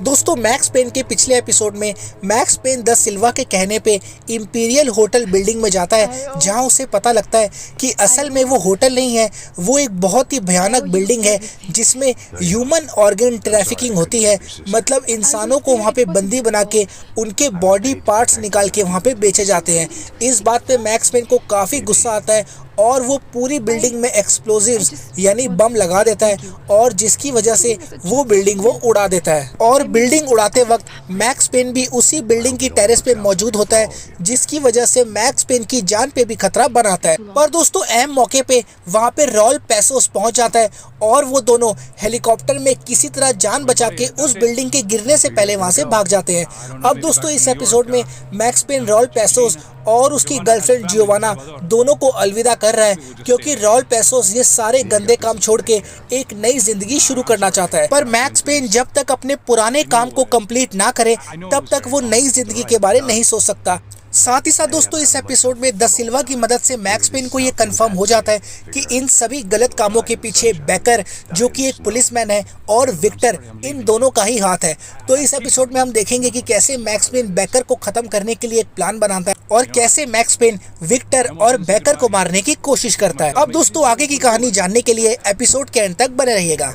दोस्तों max pen के पिछले एपिसोड में मैक्स पेन द सिल्वा के कहने पे इंपीरियल होटल बिल्डिंग में जाता है, जहां उसे पता लगता है कि असल में वो होटल नहीं है, वो एक बहुत ही भयानक बिल्डिंग है जिसमें ह्यूमन ऑर्गन ट्रैफिकिंग होती है। मतलब इंसानों को वहां पे बंदी बना के उनके बॉडी पार्ट्स निकाल के वहां पे बेचे जाते हैं। इस बात पे मैक्स पेन को काफ़ी गुस्सा आता है और वो पूरी बिल्डिंग में एक्सप्लोजिव्स यानी बम लगा देता है, और जिसकी वजह से वो बिल्डिंग वो उड़ा देता है। और बिल्डिंग उड़ाते वक्त मैक्स पेन भी उसी बिल्डिंग की टेरेस पे मौजूद होता है, जिसकी वजह से मैक्स पेन की जान पे भी खतरा बना आता है। पर दोस्तों अहम मौके पे वहाँ पे रॉल पैसोस पहुँच जाता है और वो दोनों हेलीकॉप्टर में किसी तरह जान बचा के उस बिल्डिंग के गिरने से पहले वहाँ से भाग जाते हैं। अब दोस्तों इस एपिसोड में मैक्स पेन रॉल पैसोस और उसकी गर्लफ्रेंड जियोवाना दोनों को अलविदा कर रहा है, क्योंकि रॉल पैसोस ये सारे गंदे काम छोड़ के एक नई जिंदगी शुरू करना चाहता है। पर मैक्स पेन जब तक अपने पुराने काम को कंप्लीट ना करे तब तक वो नई जिंदगी के बारे नहीं सोच सकता। साथ ही साथ दोस्तों इस एपिसोड में द सिल्वा की मदद से मैक्स पेन को ये कंफर्म हो जाता है कि इन सभी गलत कामों के पीछे बेकर जो कि एक पुलिसमैन है और विक्टर, इन दोनों का ही हाथ है। तो इस एपिसोड में हम देखेंगे कि कैसे मैक्स पेन बेकर को खत्म करने के लिए एक प्लान बनाता है और कैसे मैक्स पेन विक्टर और बेकर को मारने की कोशिश करता है। अब दोस्तों आगे की कहानी जानने के लिए एपिसोड के एंड तक बने रहिएगा।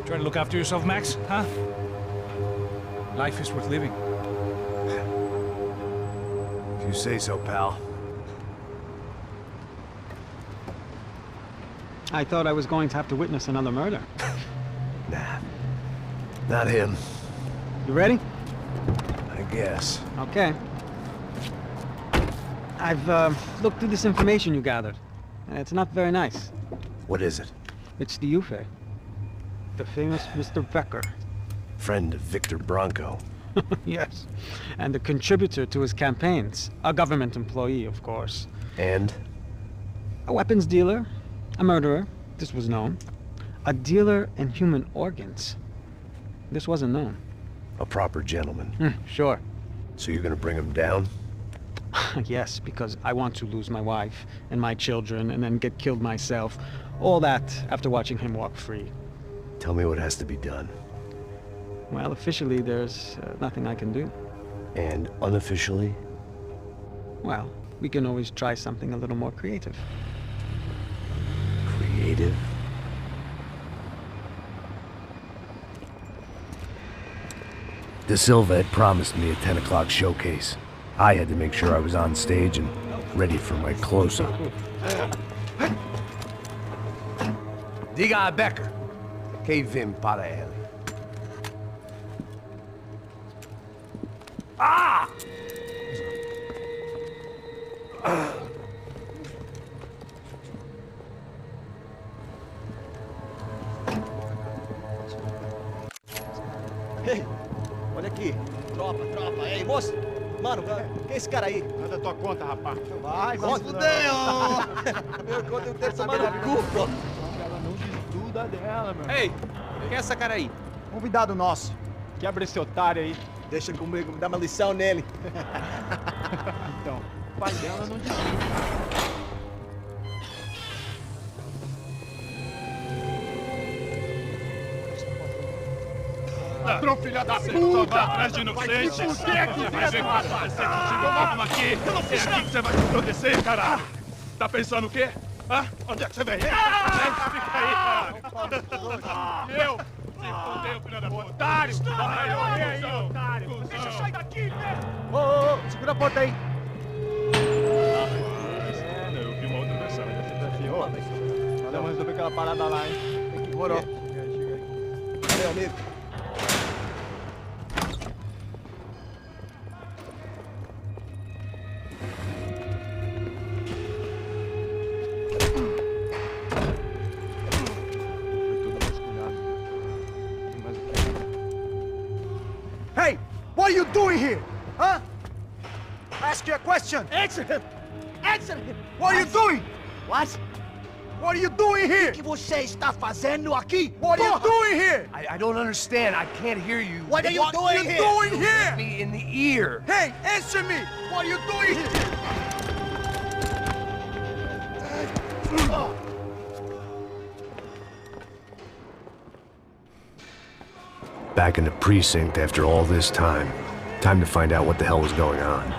Try to look after yourself, Max, huh? Life is worth living. If you say so, pal. I thought I was going to have to witness another murder. Nah, not him. You ready? I guess. Okay. I've looked through this information you gathered. It's not very nice. What is it? It's the UFE. The famous Mr. Becker. Friend of Victor Bronco. Yes. And a contributor to his campaigns. A government employee, of course. And? A weapons dealer. A murderer. This was known. A dealer in human organs. This wasn't known. A proper gentleman. Sure. So you're gonna bring him down? Yes, because I want to lose my wife and my children and then get killed myself. All that after watching him walk free. Tell me what has to be done. Well, officially there's nothing I can do. And unofficially? Well, we can always try something a little more creative. Creative? De Silva had promised me a 10 o'clock showcase. I had to make sure I was on stage and ready for my close-up. Diga a Becker. Que vem para ele. Ah! Ei, olha aqui. Tropa. Ei, moço. Mano, quem é esse cara aí? Manda tua conta, rapaz. Vai, fudeu! Meu conta, eu tenho que tomar no cu, pô. Ela não desgruda dela, meu. Ei, quem é essa cara aí? Convidado nosso. Quebra esse otário aí. Deixa comigo, dá uma lição nele. Então, o pai dela não desgruda. Ladrão, filha da puta! Vai atrás de inocente! Por que aqui dentro? Vai ver como vai ser contigo, vamos aqui! É aqui que você vai se proteger, caralho! Tá pensando o quê? Hã? Onde é que você vem? Fica aí, caralho! Eu? Se fodeu, filha da puta! Otário! Vai aí, otário! Deixa eu sair daqui, né? Ô, segura a porta aí! Eu vi uma outra versão. Vamos resolver aquela parada lá, hein? Demorou. Valeu, amigo. Hey, what are you doing here? Huh? Ask you a question. Answer him! Answer him! What are you doing? What? What are you doing here? O que você está fazendo aqui? What are you doing here? I don't understand. I can't hear you. What are you doing here? Doing here? Me in the ear. Hey, answer me! What are you doing here? back in the precinct after all this time. Time to find out what the hell was going on.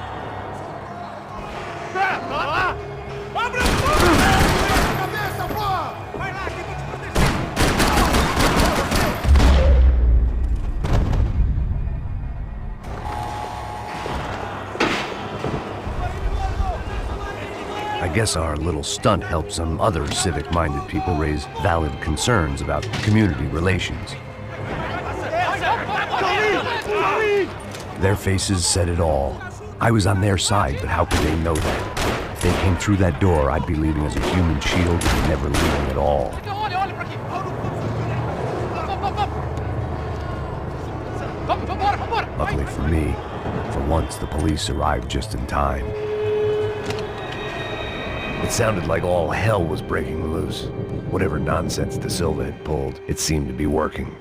I guess our little stunt helped some other civic-minded people raise valid concerns about community relations. Their faces said it all. I was on their side, but how could they know that? If they came through that door, I'd be leaving as a human shield and never leaving at all. Luckily for me, for once the police arrived just in time. It sounded like all hell was breaking loose. Whatever nonsense De Silva had pulled, it seemed to be working.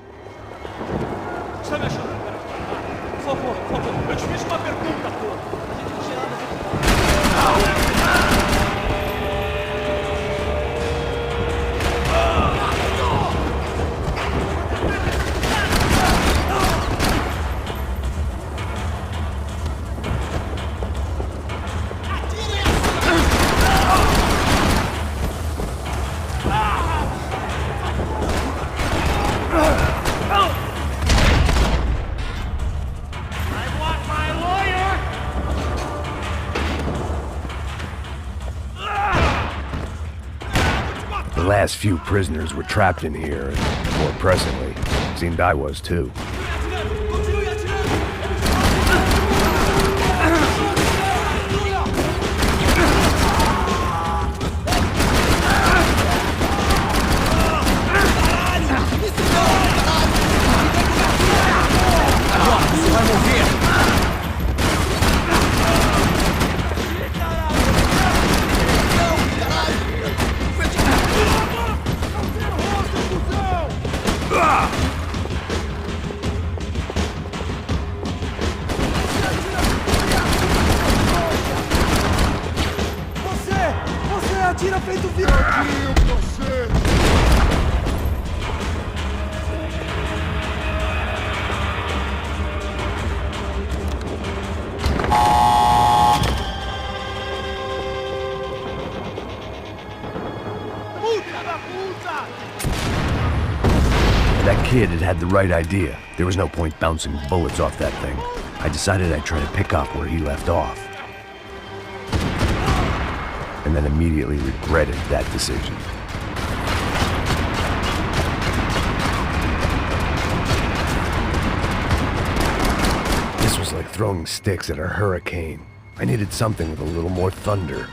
The last few prisoners were trapped in here, and more presently, seemed I was too. That kid had the right idea. There was no point bouncing bullets off that thing. I decided I'd try to pick up where he left off. And then immediately regretted that decision. This was like throwing sticks at a hurricane. I needed something with a little more thunder.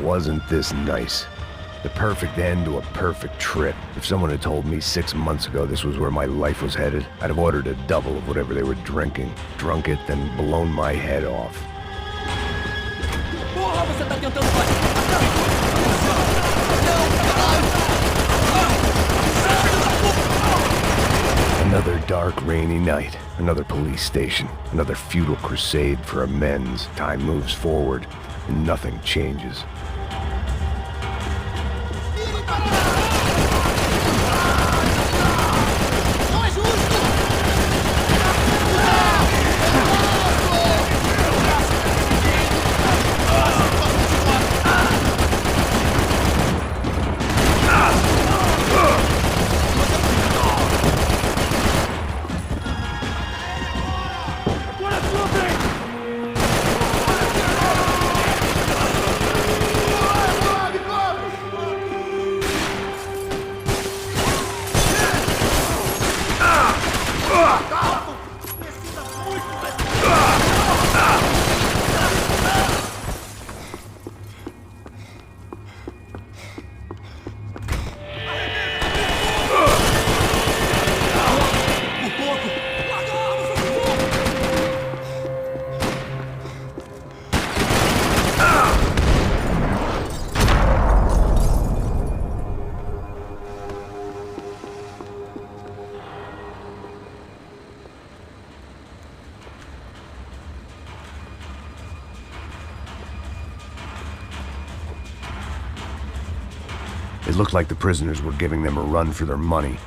Wasn't this nice? The perfect end to a perfect trip. If someone had told me 6 months ago this was where my life was headed, I'd have ordered a double of whatever they were drinking, drunk it, then blown my head off. Another dark, rainy night. Another police station. Another futile crusade for amends. Time moves forward, and nothing changes. It looked like the prisoners were giving them a run for their money.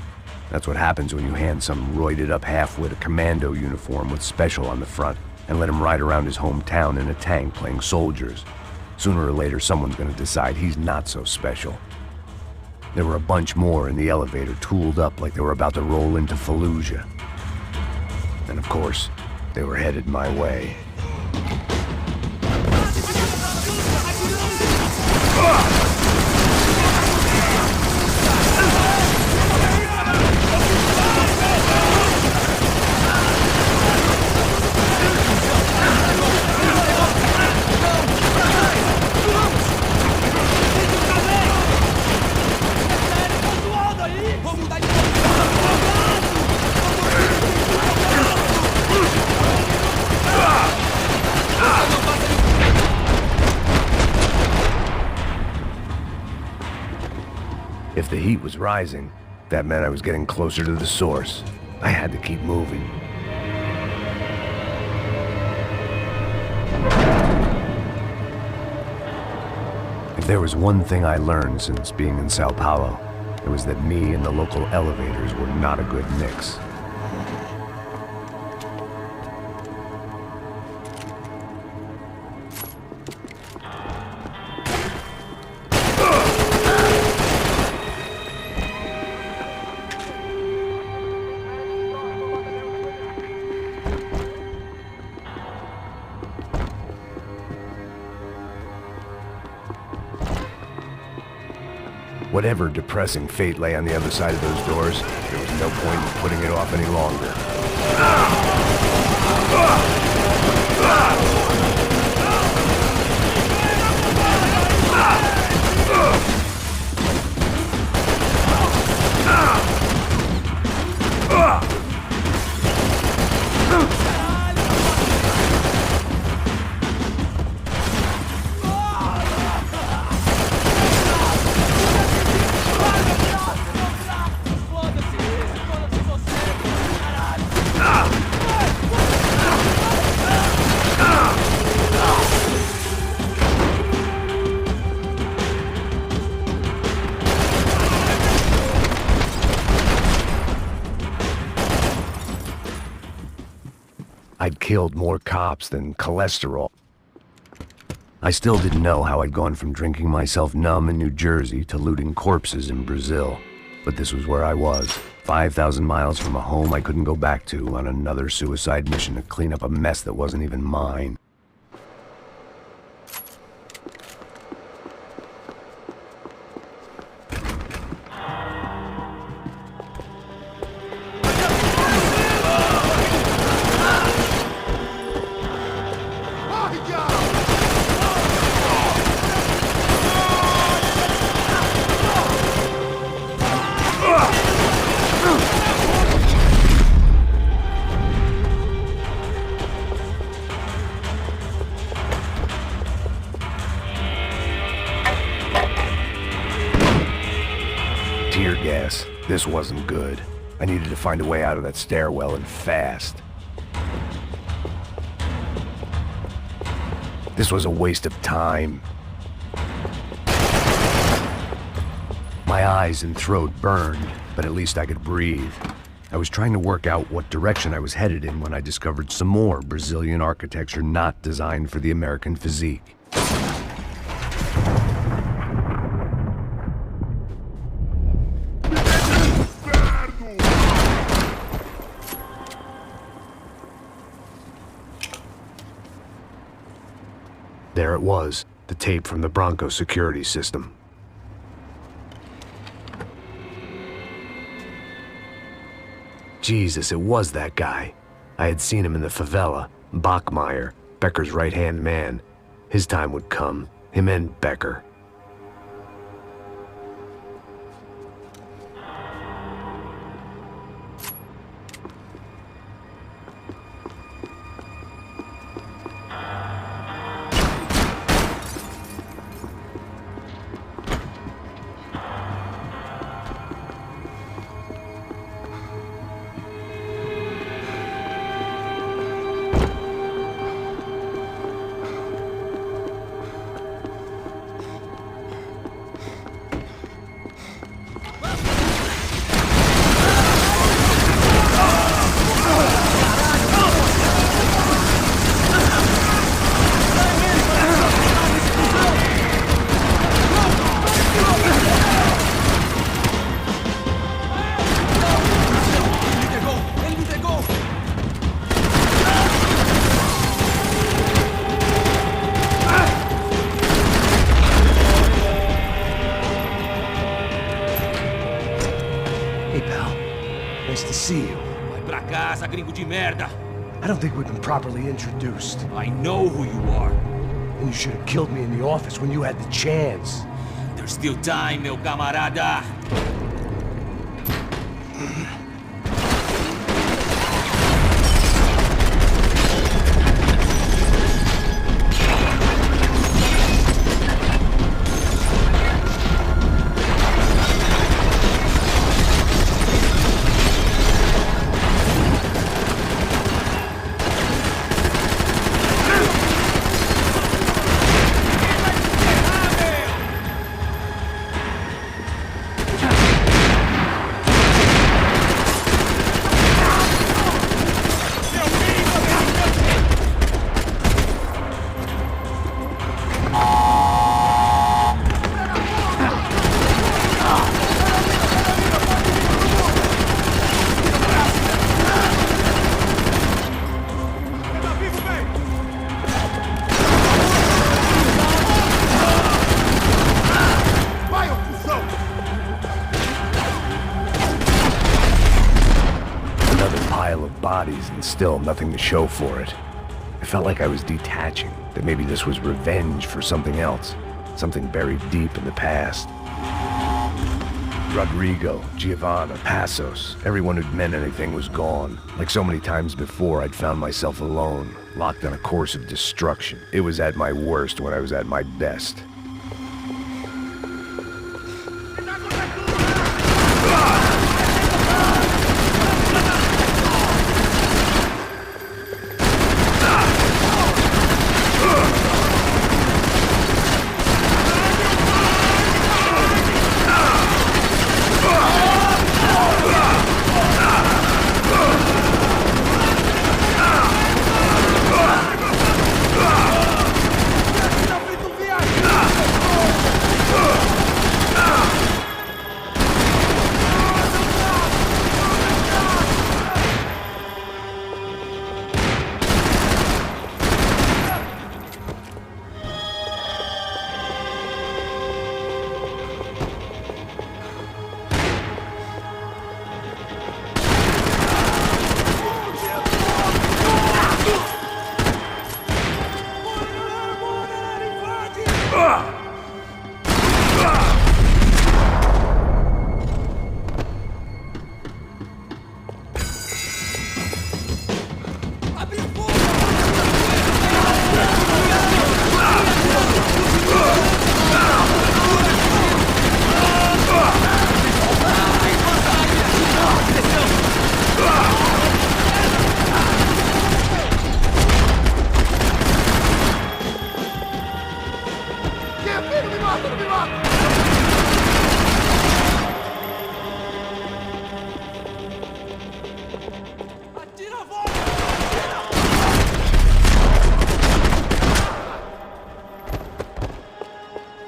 That's what happens when you hand some roided-up half-wit a commando uniform with special on the front and let him ride around his hometown in a tank playing soldiers. Sooner or later, someone's gonna decide he's not so special. There were a bunch more in the elevator, tooled up like they were about to roll into Fallujah. And of course, they were headed my way. If the heat was rising, that meant I was getting closer to the source. I had to keep moving. If there was one thing I learned since being in Sao Paulo, it was that me and the local elevators were not a good mix. Whatever depressing fate lay on the other side of those doors, there was no point in putting it off any longer. I'd killed more cops than cholesterol. I still didn't know how I'd gone from drinking myself numb in New Jersey to looting corpses in Brazil. But this was where I was, 5,000 miles from a home I couldn't go back to, on another suicide mission to clean up a mess that wasn't even mine. Tear gas. This wasn't good. I needed to find a way out of that stairwell and fast. This was a waste of time. My eyes and throat burned, but at least I could breathe. I was trying to work out what direction I was headed in when I discovered some more Brazilian architecture not designed for the American physique. There it was, the tape from the Bronco security system. Jesus, it was that guy. I had seen him in the favela, Bachmeyer, Becker's right-hand man. His time would come, him and Becker. gringo de merda. I don't think we've been properly introduced. I know who you are. And you should have killed me in the office when you had the chance. There's still time, meu camarada. Bodies and still nothing to show for it. I felt like I was detaching, that maybe this was revenge for something else, something buried deep in the past. Rodrigo, Giovanna, Passos, everyone who'd meant anything was gone. Like so many times before, I'd found myself alone, locked on a course of destruction. It was at my worst when I was at my best.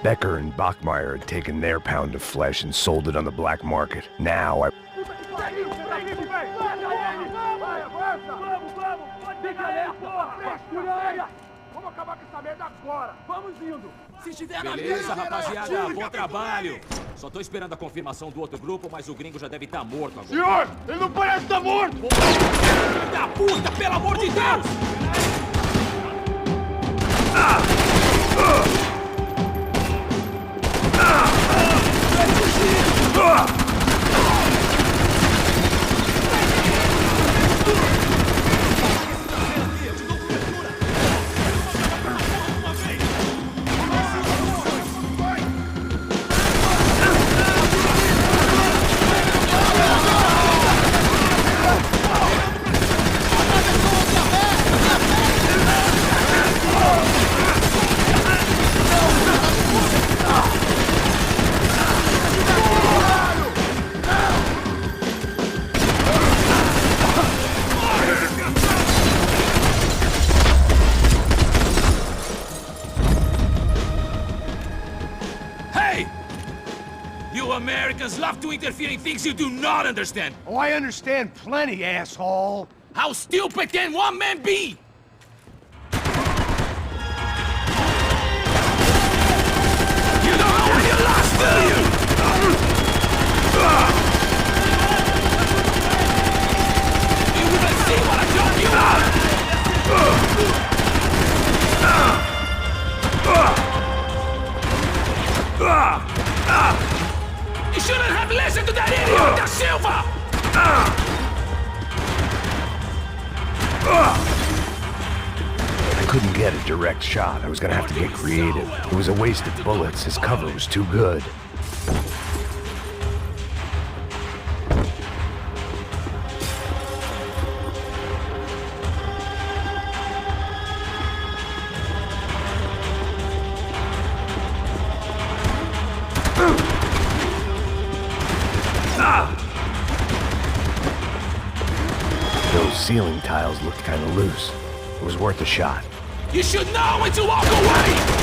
Becker and Bachmeyer had taken their pound of flesh and sold it on the black market. Now I... Beleza, rapaziada, bom trabalho. Só tô esperando a confirmação do outro grupo, mas o gringo já deve estar morto agora. Senhor, ele não parece estar morto! Filho da puta, pelo amor de Deus! Americans love to interfere in things you do not understand. Oh, I understand plenty, asshole. How stupid can one man be? You don't know when you lost, do you? You will see couldn't get a direct shot. I was gonna have to get creative. It was a waste of bullets. His cover was too good. Those ceiling tiles looked kind of loose. It was worth a shot. You should know when to walk away!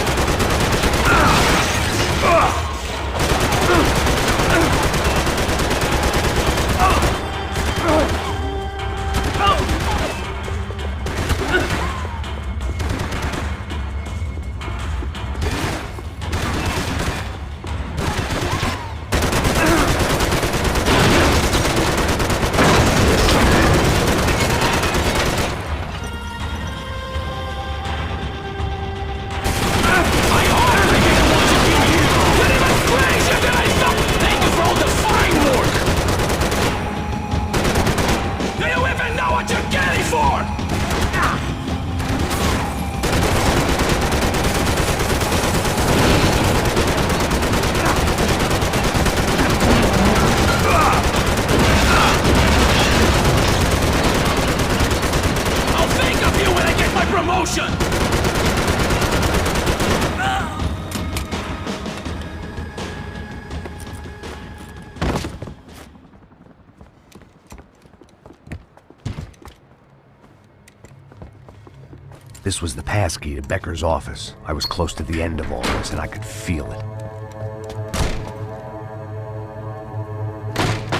This was the passkey to Becker's office. I was close to the end of all this, and I could feel it.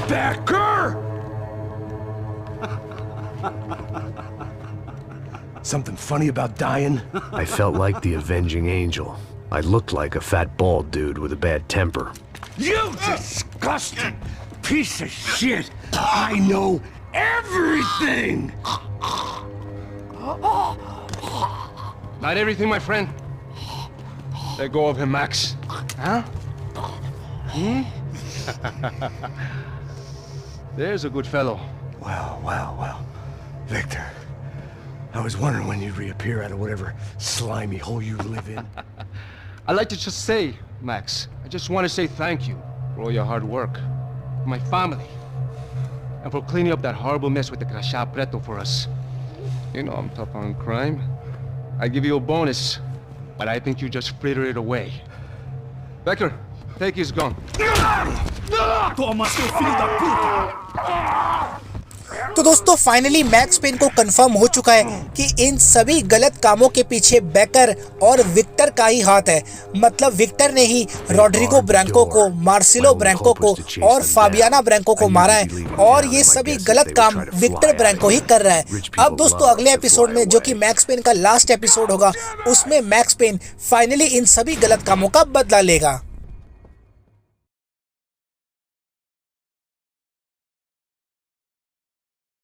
Becker! Something funny about dying? I felt like the avenging angel. I looked like a fat bald dude with a bad temper. You disgusting piece of shit! I know everything! Not everything, my friend. Let go of him, Max. Huh? There's a good fellow. Well. Victor, I was wondering when you'd reappear out of whatever slimy hole you live in. I'd like to just say, Max, I just want to say thank you for all your hard work, for my family, and for cleaning up that horrible mess with the Crachá Preto for us. You know I'm tough on crime. I give you a bonus, but I think you just fritter it away. Becker, take his gun. Toma, seu filho da puta! तो दोस्तों finally max pen को confirm हो चुका है कि इन सभी गलत कामों के पीछे बेकर और विक्टर का ही हाथ है। मतलब विक्टर ने ही रॉड्रिगो ब्रैंको को, मार्सिलो ब्रैंको को और फाबियाना ब्रैंको को मारा है और ये सभी गलत काम विक्टर ब्रैंको ही कर रहा है। अब दोस्तों अगले एपिसोड में, जो कि मैक्स पेन का लास्ट एपिसोड होगा, उसमें मैक्स पेन फाइनली इन सभी गलत कामों का बदला लेगा।